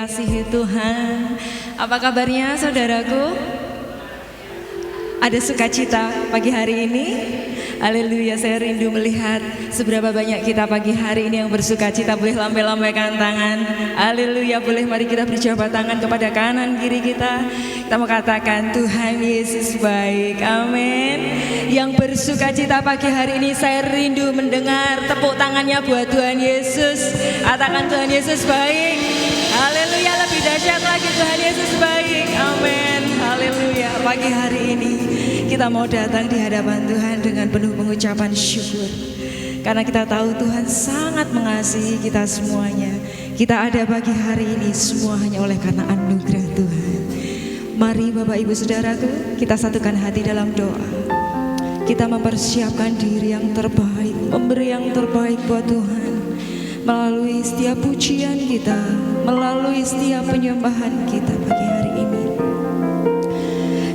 dikasihi Tuhan. Apa kabarnya saudaraku? Ada sukacita pagi hari ini? Haleluya, saya rindu melihat seberapa banyak kita pagi hari ini yang bersukacita. Boleh lambai-lambaikan tangan. Haleluya, boleh mari kita berjabat tangan kepada kanan kiri kita. Kita mau katakan Tuhan Yesus baik, amin. Yang bersukacita pagi hari ini saya rindu mendengar tepuk tangannya buat Tuhan Yesus. Katakan Tuhan Yesus baik. Haleluya, lebih dahsyat lagi Tuhan Yesus baik, amin. Haleluya, pagi hari ini kita mau datang di hadapan Tuhan dengan penuh pengucapan syukur. Karena kita tahu Tuhan sangat mengasihi kita semuanya. Kita ada pagi hari ini semua hanya oleh karena anugerah Tuhan. Mari Bapak Ibu Saudaraku, kita satukan hati dalam doa. Kita mempersiapkan diri yang terbaik, memberi yang terbaik buat Tuhan. Melalui setiap pujian kita, melalui setiap penyembahan kita pagi hari ini.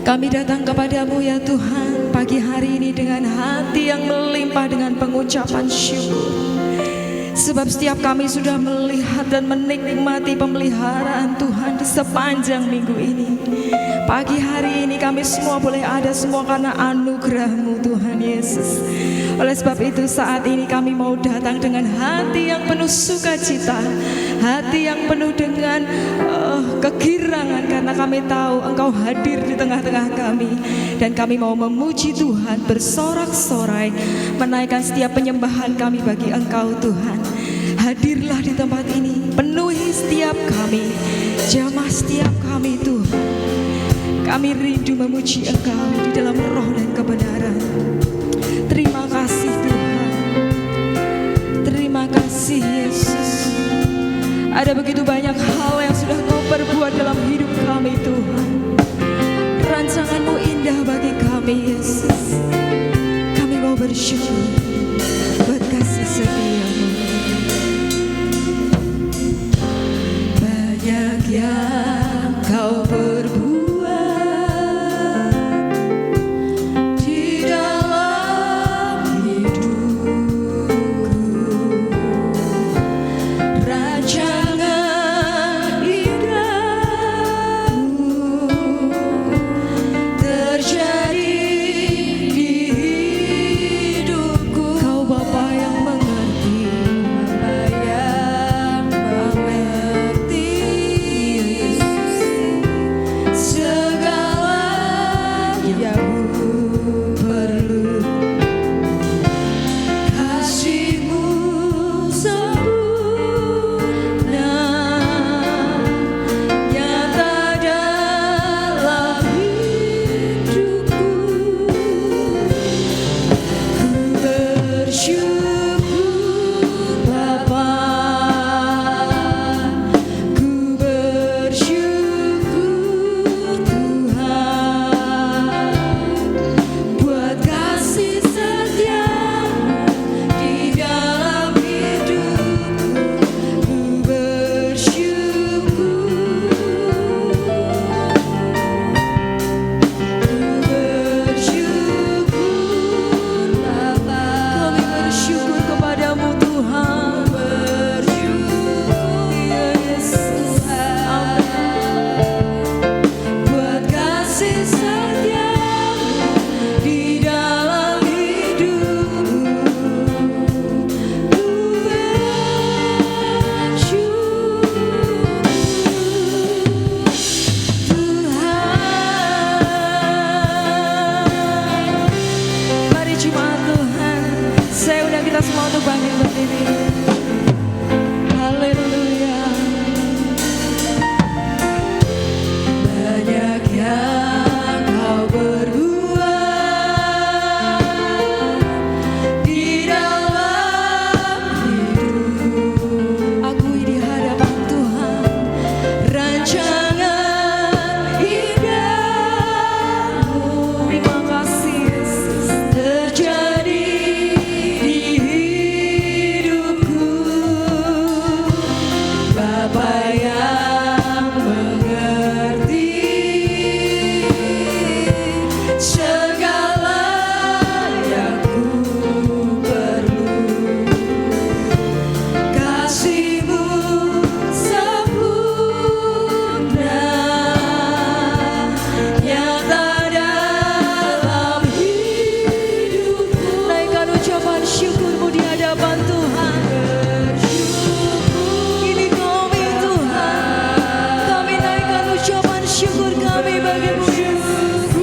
Kami datang kepadamu ya Tuhan pagi hari ini dengan hati yang melimpah dengan pengucapan syukur. Sebab setiap kami sudah melihat dan menikmati pemeliharaan Tuhan di sepanjang minggu ini. Pagi hari ini kami semua boleh ada semua karena anugerah-Mu Tuhan Yesus. Oleh sebab itu saat ini kami mau datang dengan hati yang penuh sukacita, hati yang penuh dengan kegirangan karena kami tahu Engkau hadir di tengah-tengah kami. Dan kami mau memuji Tuhan bersorak-sorai, menaikkan setiap penyembahan kami bagi Engkau Tuhan. Hadirlah di tempat ini, penuhi setiap kami, jamah setiap kami Tuhan. Kami rindu memuji Engkau di dalam roh dan kebenaran. Terima kasih Tuhan. Terima kasih Yesus. Ada begitu banyak hal yang sudah Kau perbuat dalam hidup kami Tuhan. Rancangan-Mu indah bagi kami Yesus. Kami mau bersyukur buat kasih setia-Mu. Banyak yang Kau perbuat terjadi di hidup ucapan Tuhan. Ini kami Tuhan, kami naikkan ucapan syukur kami bagimu Yesus.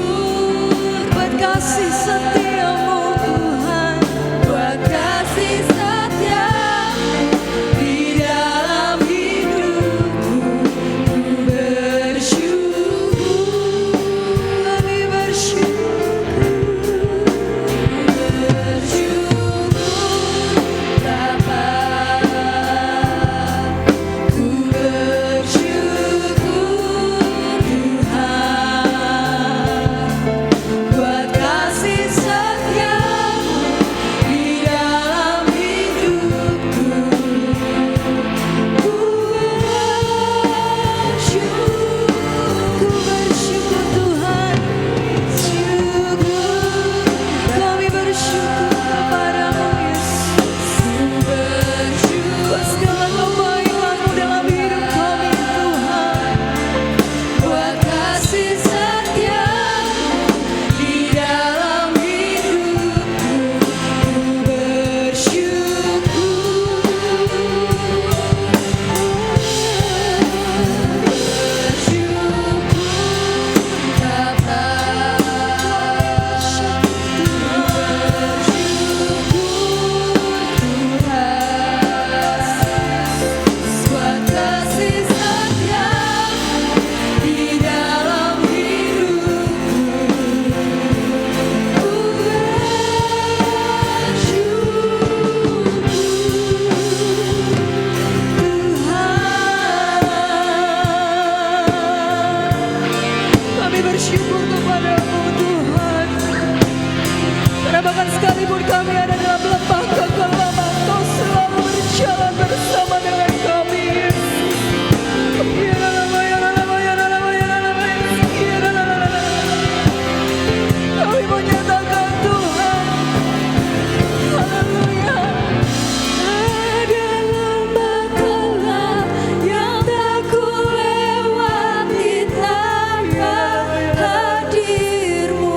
Buat kasih setiamu Tuhan, buat kasih setiamu di dalam hidupku. Ku bersyukur, kami bersyukur, Bapa. Ku bersyukur Tuhan, buat kasih setiamu di dalam hidupku. Ku bersyukur Tuhan, syukur, kami bersyukur kepadamu Yesus. Buat segala kebaikan-Mu dalam hidup kami Tuhan, buat kasih setiamu di dalam hidupku. Ku bersyukur, Bapa. Buat kasih setiamu di dalam hidupku. Ku kami bersyukur kepadamu Tuhan, karena bahkan sekalipun kami ada dalam lembah kekelaman, Kau selalu berjalan bersama dengan kami Yesus. Kami menyatakan Tuhan, haleluya. Ada lembah gelap yang tak kulewati tanpa hadir-Mu.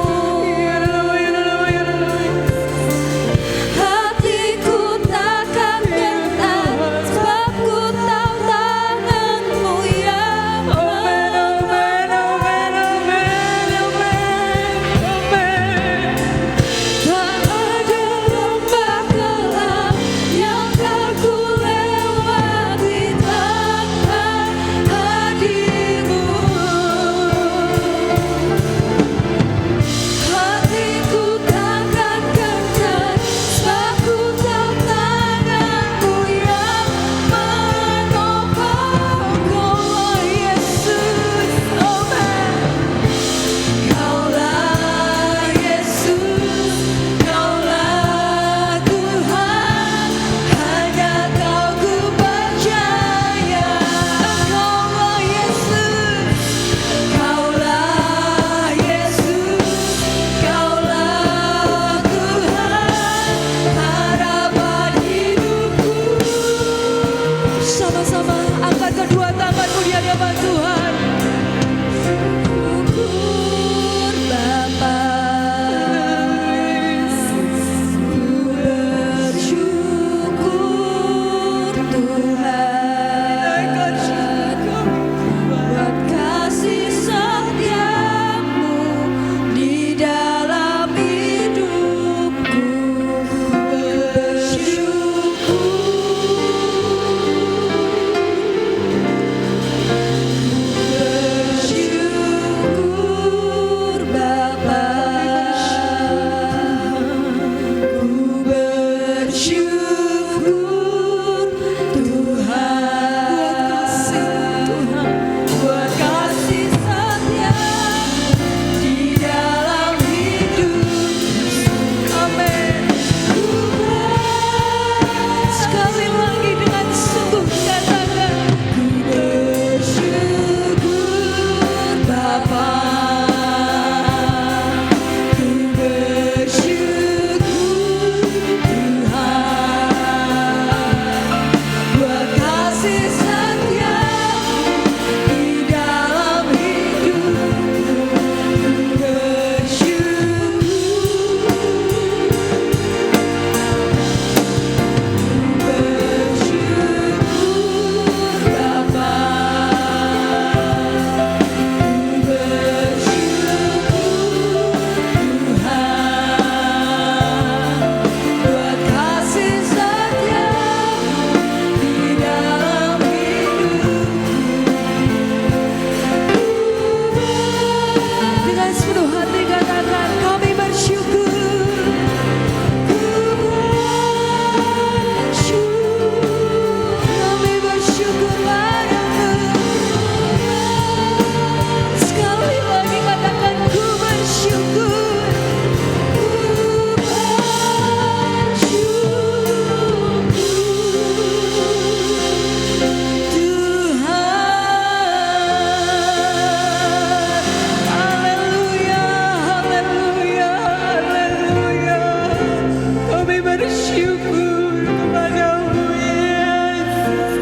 bersyukur kepadamu Yesus,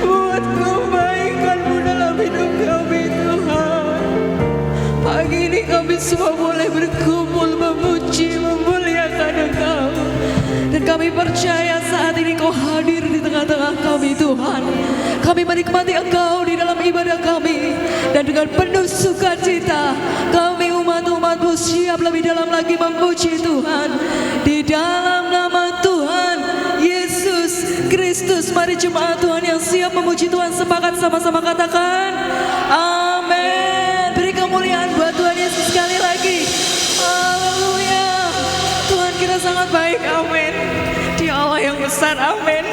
buat kebaikan-Mu dalam hidup kami Tuhan. Pagi ini kami semua boleh berkumpul memuji, memuliakan Engkau. Dan kami percaya saat ini Kau hadir di tengah-tengah kami Tuhan. Kami menikmati Engkau di dalam ibadah kami. Dan dengan penuh sukacita kami umat-umat-Mu siap lebih dalam lagi memuji Tuhan. Di dalam nama Tuhan Yesus Kristus, mari jemaat Tuhan yang siap memuji Tuhan sepakat sama-sama katakan amin. Beri kemuliaan buat Tuhan Yesus sekali lagi. Haleluya. Tuhan kita sangat baik, amin. Dia Allah yang besar, amin.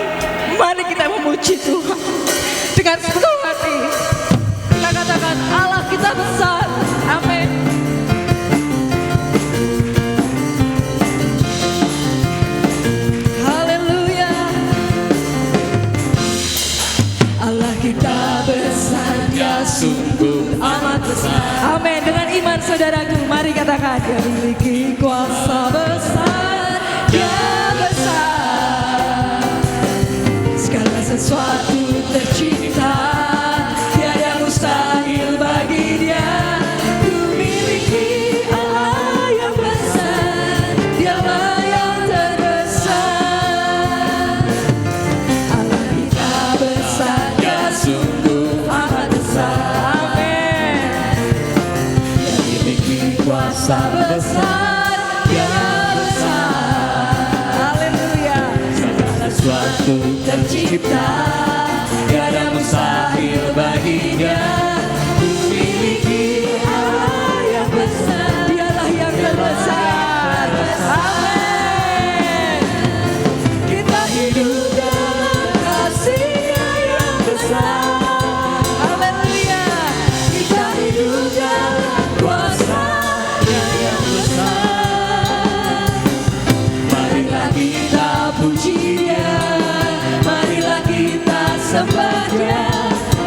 Mari kita memuji Tuhan dengan sepenuh hati. Kita katakan Allah kita besar, amin. Haleluya. Allah kita besar, Dia sungguh amat besar. Amin. Dengan iman saudaraku, mari katakan Dia memiliki kuasa besar, Dia besar. Segala sesuatu tercipta, tiada mustahil bagi Dia. Ku miliki Allah yang besar, Dialah yang terbesar. Allah kita besar, Dia sungguh amat besar. Amin. Dia memiliki kuasa besar, Dia besar. Haleluya. Segala sesuatu tercipta, tiada mustahil bagi Dia. Ku miliki Allah yang besar, Dialah yang terbesar. Amin. Kita hidup dalam kasih-Nya yang besar. Haleluya. Kita hidup dalam kuasa-Nya yang besar. Marilah kita puji Dia, marilah kita sembah Dia.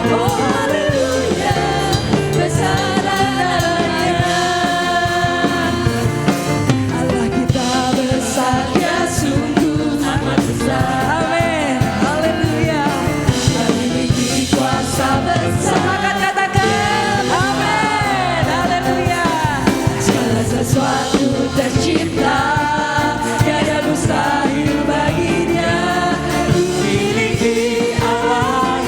Oh haleluya, besar adanya. Allah kita besar, Dia sungguh amat besar. Amin. Haleluya. Dia memiliki kuasa besar. Sepakat katakan amin. Haleluya. Segala sesuatu tercipta, tiada mustahil bagi Dia. Ku miliki Allah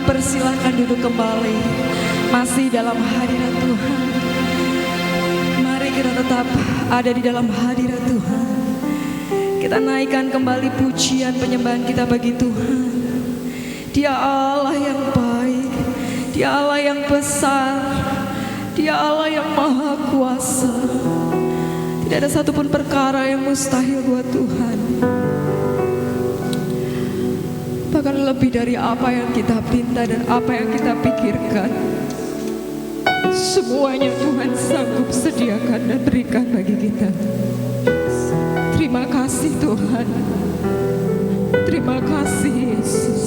dipersilahkan duduk kembali. Masih dalam hadirat Tuhan. Mari kita tetap ada di dalam hadirat Tuhan. Kita naikkan kembali pujian penyembahan kita bagi Tuhan. Dia Allah yang baik, Dia Allah yang besar, Dia Allah yang maha kuasa. Tidak ada satupun perkara yang mustahil buat Tuhan. Bahkan lebih dari apa yang kita minta dan apa yang kita pikirkan, semuanya Tuhan sanggup sediakan dan berikan bagi kita. Terima kasih Tuhan. Terima kasih Yesus.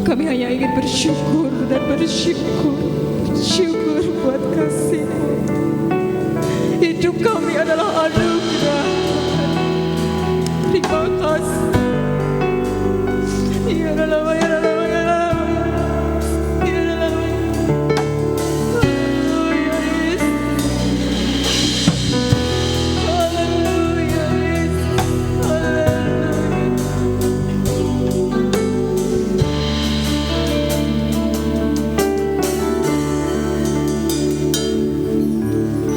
Kami hanya ingin bersyukur dan bersyukur buat kasih-Mu. Hidup kami adalah anugerah. Terima kasih. Ya Allah, ya Allah, ya Allah, ya Allah. Haleluya Yesus. Haleluya Yesus.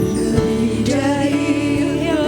Lebih dari yang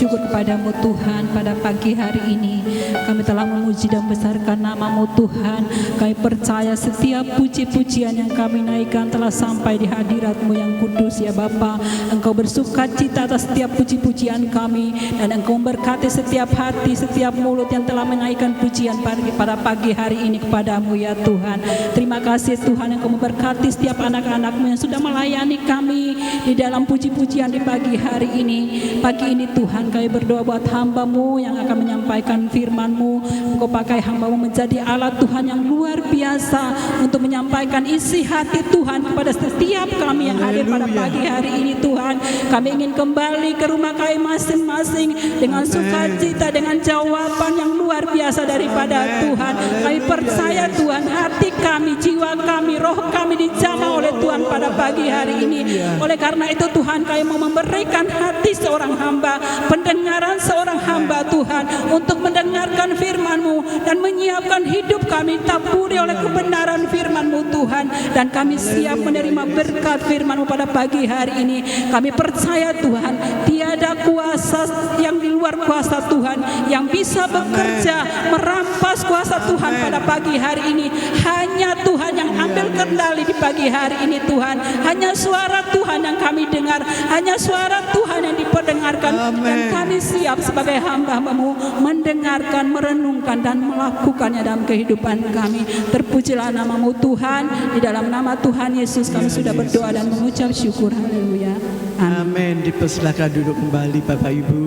syukur kepadamu Tuhan. Pada pagi hari ini kami telah memuji dan membesarkan nama-Mu Tuhan. Kami percaya setiap puji-pujian yang kami naikkan telah sampai di hadirat-Mu yang kudus ya Bapa. Engkau bersuka cita atas setiap puji-pujian kami, dan Engkau memberkati setiap hati, setiap mulut yang telah menaikkan pujian pada pagi hari ini kepadamu ya Tuhan. Terima kasih Tuhan, Engkau memberkati setiap anak-anak-Mu yang sudah melayani kami di dalam puji-pujian di pagi hari ini. Pagi ini Tuhan kami berdoa buat hamba-Mu yang akan menyampaikan firman-Mu. Engkau pakai hamba-Mu menjadi alat Tuhan yang luar biasa untuk menyampaikan isi hati Tuhan kepada setiap kami yang hadir pada pagi hari ini Tuhan. Kami ingin kembali ke rumah kami masing-masing dengan sukacita, dengan jawaban yang luar biasa daripada Tuhan. Kami percaya Tuhan, hati kami, jiwa kami, roh kami dijamah oleh Tuhan pada pagi hari ini. Oleh karena itu Tuhan, kami mau memberikan hati seorang hamba, pendengaran seorang hamba Tuhan, untuk mendengarkan firman-Mu dan menyiapkan hidup kami taburi oleh kebenaran firman-Mu Tuhan. Dan kami siap menerima berkat firman-Mu pada pagi hari ini. Kami percaya Tuhan, tiada kuasa yang di luar kuasa Tuhan yang bisa bekerja merampas kuasa Tuhan pada pagi hari ini. Hanya Tuhan yang ambil kendali di pagi hari ini Tuhan. Hanya suara Tuhan yang kami dengar, hanya suara Tuhan yang diperdengarkan. Dan kami siap sebagai hamba-Mu mendengarkan, merenungkan dan melakukannya dalam kehidupan kami. Terpujilah nama-Mu Tuhan. Di dalam nama Tuhan Yesus kami sudah berdoa dan mengucap syukur. Haleluya. Amin. Dipersilakan duduk kembali Bapak Ibu.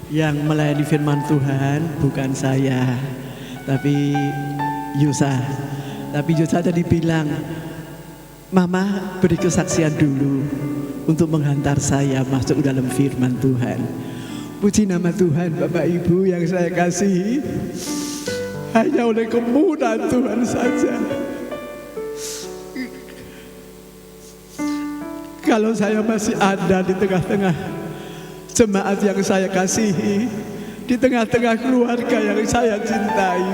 Yang melayani firman Tuhan bukan saya, tapi Yusa. Tapi Yusa tadi bilang, Mama beri kesaksian dulu untuk menghantar saya masuk dalam firman Tuhan. Puji nama Tuhan Bapak Ibu yang saya kasihi. Hanya oleh kemudahan Tuhan saja. Kalau saya masih ada di tengah-tengah jemaat yang saya kasihi, di tengah-tengah keluarga yang saya cintai,